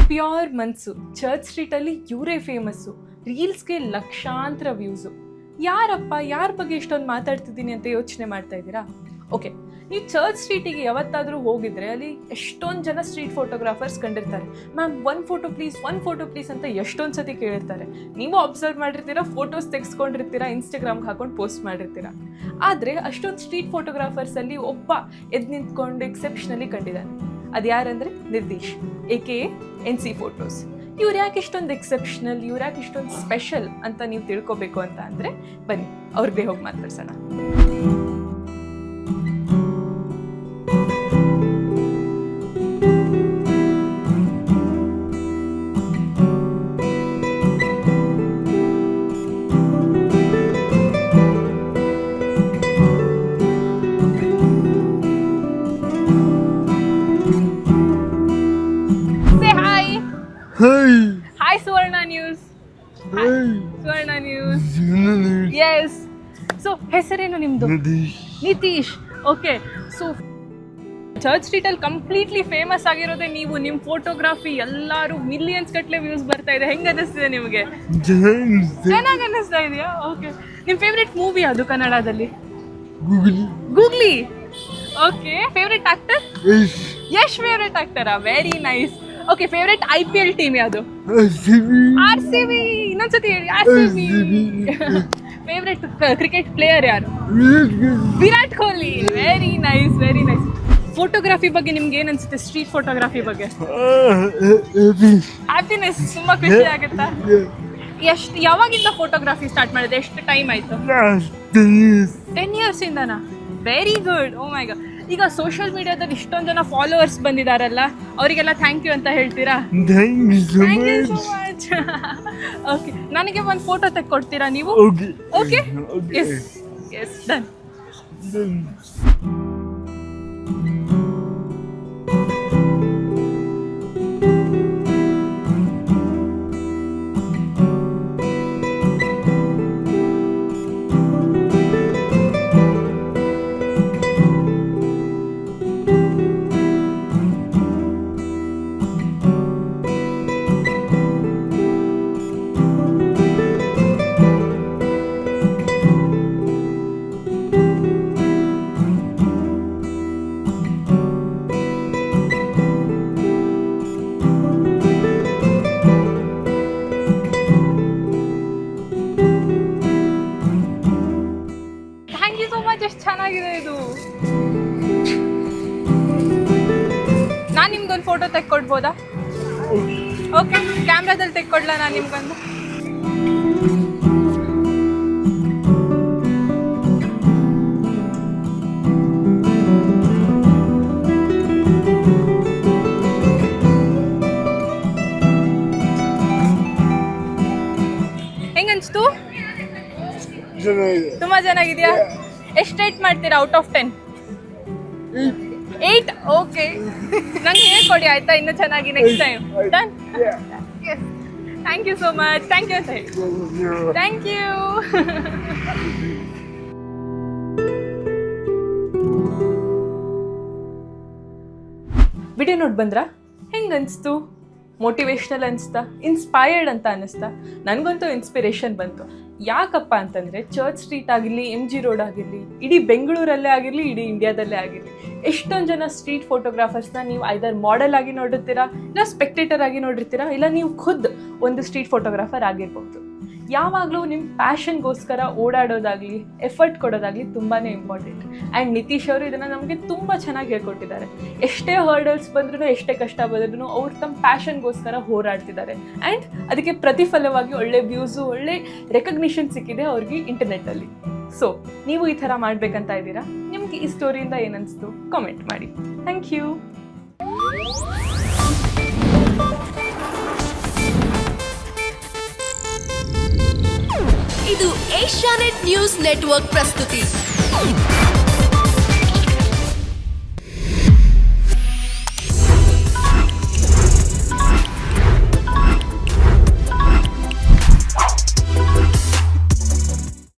Pure ಮನ್ಸು. Church ಸ್ಟ್ರೀಟಲ್ಲಿ ಇವರೇ famous. ರೀಲ್ಸ್ಗೆ ಲಕ್ಷಾಂತರ ವ್ಯೂಸು. ಯಾರಪ್ಪ ಯಾರ ಬಗ್ಗೆ ಇಷ್ಟೊಂದು ಮಾತಾಡ್ತಿದ್ದೀನಿ ಅಂತ ಯೋಚನೆ ಮಾಡ್ತಾ ಇದ್ದೀರಾ? ಓಕೆ, ನೀವು ಚರ್ಚ್ ಸ್ಟ್ರೀಟಿಗೆ ಯಾವತ್ತಾದರೂ ಹೋಗಿದ್ರೆ ಅಲ್ಲಿ ಎಷ್ಟೊಂದು ಜನ ಸ್ಟ್ರೀಟ್ ಫೋಟೋಗ್ರಾಫರ್ಸ್ ಕಂಡಿರ್ತಾರೆ. ಮ್ಯಾಮ್ ಒನ್ ಫೋಟೋ ಪ್ಲೀಸ್ ಅಂತ ಎಷ್ಟೊಂದು ಸತಿ ಕೇಳಿರ್ತಾರೆ. ನೀವು ಅಬ್ಸರ್ವ್ ಮಾಡಿರ್ತೀರಾ, ಫೋಟೋಸ್ ತೆಗೆಸ್ಕೊಂಡಿರ್ತೀರಾ, ಇನ್ಸ್ಟಾಗ್ರಾಮ್ಗೆ ಹಾಕೊಂಡು ಪೋಸ್ಟ್ ಮಾಡಿರ್ತೀರಾ. ಆದರೆ ಅಷ್ಟೊಂದು ಸ್ಟ್ರೀಟ್ ಫೋಟೋಗ್ರಾಫರ್ಸಲ್ಲಿ ಒಬ್ಬ ಎದ್ದು ನಿಂತ್ಕೊಂಡು ಎಕ್ಸೆಪ್ಷನಲಿ ಕಂಡಿದ್ದಾನೆ. ಅದು ಯಾರಂದರೆ ನಿರ್ದೇಶ್, AKA NC ಫೋಟೋಸ್. ಇವ್ರು ಯಾಕೆ ಇಷ್ಟೊಂದು ಎಕ್ಸೆಪ್ಷನಲ್, ಇವ್ರು ಯಾಕೆ ಇಷ್ಟೊಂದು ಸ್ಪೆಷಲ್ ಅಂತ ನೀವು ತಿಳ್ಕೊಬೇಕು ಅಂತ ಅಂದರೆ ಬನ್ನಿ ಅವ್ರಿಗೆ ಹೋಗಿ ಮಾತಾಡ್ಸೋಣ. Hi Suvarna News. Hi Suvarna News. Yes. So ಹೆಸರೇನು ನಿಮ್ದು? ನಿತೀಶ್. ಓಕೆ, ಸೊ ಚರ್ಚ್ ಸ್ಟ್ರೀಟಲ್ಲಿ ಕಂಪ್ಲೀಟ್ಲಿ ಫೇಮಸ್ ಆಗಿರೋದೇ ನೀವು. ನಿಮ್ಮ ಫೋಟೋಗ್ರಫಿ ಎಲ್ಲರೂ ಮಿಲಿಯನ್ಸ್ ಗಟ್ಟಲೆ ವ್ಯೂಸ್ ಬರ್ತಾ ಇದೆ. ಹೆಂಗೆ ಅನ್ನಿಸ್ತಿದೆ ನಿಮಗೆ? ಚೆನ್ನಾಗಿ ಅನ್ನಿಸ್ತಾ ಇದೆಯಾ? ಓಕೆ, ನಿಮ್ಮ ಫೇವ್ರೆಟ್ ಮೂವಿ ಅದು ಕನ್ನಡದಲ್ಲಿ? Googly. Okay, favourite actor? Yash favourite ಆಕ್ಟರಾ? Very nice. Okay, favourite IPL team ಯಾವುದು? RCB. ಇನ್ನೊಂದ್ಸತಿ ಹೇಳಿ. RCB. ಫೇವ್ರೆಟ್ ಕ್ರಿಕೆಟ್ ಪ್ಲೇಯರ್ ಯಾರು? Virat Kohli. Very nice, very nice. Photography ಬಗ್ಗೆ ನಿಮ್ಗೆ ಏನು ಅನ್ಸುತ್ತೆ? ಸ್ಟ್ರೀಟ್ ಫೋಟೋಗ್ರಫಿ ಬಗ್ಗೆ ಹ್ಯಾಪಿನೆಸ್, ತುಂಬ ಖುಷಿ ಆಗುತ್ತಾ? ಯಾವಾಗಿಂದ ಫೋಟೋಗ್ರಫಿ ಸ್ಟಾರ್ಟ್ ಮಾಡಿದೆ? ಎಷ್ಟು ಟೈಮ್ ಆಯ್ತು? 10 years ಇಂದನಾ? Very good. Oh my God. ಈಗ ಸೋಷಿಯಲ್ ಮೀಡಿಯಾದಲ್ಲಿ ಇಷ್ಟೊಂದು ಜನ ಫಾಲೋವರ್ಸ್ ಬಂದಿದ್ದಾರಲ್ಲ, ಅವರಿಗೆಲ್ಲ ಥ್ಯಾಂಕ್ ಯು ಅಂತ ಹೇಳ್ತೀರಾ? Thank you so much. Okay, ನನಗೆ ಒಂದು ಫೋಟೋ ತೆಕ್ಕೊಡ್ತೀರಾ ನೀವು? Okay, yes yes, done. ಎಷ್ಟು ಚೆನ್ನಾಗಿದೆ ಇದು. ನಾನು ನಿಮ್ಗೊಂದು ಫೋಟೋ ತೆಕ್ಕೊಡ್ಬೋದಾ? ಓಕೆ, ಕ್ಯಾಮ್ರಾದಲ್ಲಿ ತೆಕ್ಕೊಡ್ಲಾ ನಾನು ನಿಮ್ಗೊಂದು? ಹೆಂಗನ್ಸ್ತು? ತುಂಬಾ ಚೆನ್ನಾಗಿದೆಯಾ? ಎಷ್ಟು ರೇಟ್ ಮಾಡ್ತೀರಾ ಔಟ್ ಆಫ್ 10? 8. ಓಕೆ, ನಂಗೆ ಹೇಳ್ಕೊಡಿ ಆಯ್ತಾ, ಇನ್ನೂ ಚೆನ್ನಾಗಿ next time. Done. Thank you so much. Thank you ಅಂತ ಹೇಳಿ. Thank you. ವಿಡಿಯೋ ನೋಡಿ ಬಂದ್ರಾ? ಹೆಂಗೆ ಅನಿಸ್ತು? ಮೋಟಿವೇಶ್ನಲ್ ಅನಿಸ್ತಾ? ಇನ್ಸ್ಪೈರ್ಡ್ ಅಂತ ಅನ್ನಿಸ್ತಾ? ನನಗಂತೂ ಇನ್ಸ್ಪಿರೇಷನ್ ಬಂತು. ಯಾಕಪ್ಪ ಅಂತಂದರೆ ಚರ್ಚ್ ಸ್ಟ್ರೀಟ್ ಆಗಿರಲಿ, MG ರೋಡ್ ಆಗಿರಲಿ, ಇಡೀ ಬೆಂಗಳೂರಲ್ಲೇ ಆಗಿರಲಿ, ಇಡೀ ಇಂಡಿಯಾದಲ್ಲೇ ಆಗಿರಲಿ, ಎಷ್ಟೊಂದು ಜನ ಸ್ಟ್ರೀಟ್ ಫೋಟೋಗ್ರಾಫರ್ಸ್ನ ನೀವು ಐದರ್ ಮಾಡೆಲ್ ಆಗಿ ನೋಡಿರ್ತೀರಾ, ಇಲ್ಲ ಸ್ಪೆಕ್ಟೇಟರ್ ಆಗಿ ನೋಡಿರ್ತೀರಾ, ಇಲ್ಲ ನೀವು ಖುದ್ ಒಂದು ಸ್ಟ್ರೀಟ್ ಫೋಟೋಗ್ರಾಫರ್ ಆಗಿರ್ಬೋದು. ಯಾವಾಗಲೂ ನಿಮ್ಮ ಪ್ಯಾಷನ್ಗೋಸ್ಕರ ಓಡಾಡೋದಾಗಲಿ, ಎಫರ್ಟ್ ಕೊಡೋದಾಗಲಿ ತುಂಬಾ ಇಂಪಾರ್ಟೆಂಟ್. ಆ್ಯಂಡ್ ನಿತೀಶ್ ಅವರು ಇದನ್ನು ನಮಗೆ ತುಂಬ ಚೆನ್ನಾಗಿ ಹೇಳ್ಕೊಟ್ಟಿದ್ದಾರೆ. ಎಷ್ಟೇ ಹರ್ಡಲ್ಸ್ ಬಂದ್ರೂ, ಎಷ್ಟೇ ಕಷ್ಟ ಬಂದ್ರೂ ಅವ್ರು ತಮ್ಮ ಪ್ಯಾಷನ್ಗೋಸ್ಕರ ಹೋರಾಡ್ತಿದ್ದಾರೆ. ಆ್ಯಂಡ್ ಅದಕ್ಕೆ ಪ್ರತಿಫಲವಾಗಿ ಒಳ್ಳೆ ವ್ಯೂಸು, ಒಳ್ಳೆ ರೆಕಗ್ನಿಷನ್ ಸಿಕ್ಕಿದೆ ಅವ್ರಿಗೆ ಇಂಟರ್ನೆಟ್ಟಲ್ಲಿ. ಸೊ ನೀವು ಈ ಥರ ಮಾಡಬೇಕಂತ ಇದ್ದೀರಾ? ನಿಮಗೆ ಈ ಸ್ಟೋರಿಯಿಂದ ಏನನ್ನಿಸ್ತು ಕಾಮೆಂಟ್ ಮಾಡಿ. Thank you. ಇದು ಏಷ್ಯಾನೆಟ್ ನ್ಯೂಸ್ ನೆಟ್ವರ್ಕ್ ಪ್ರಸ್ತುತಿ.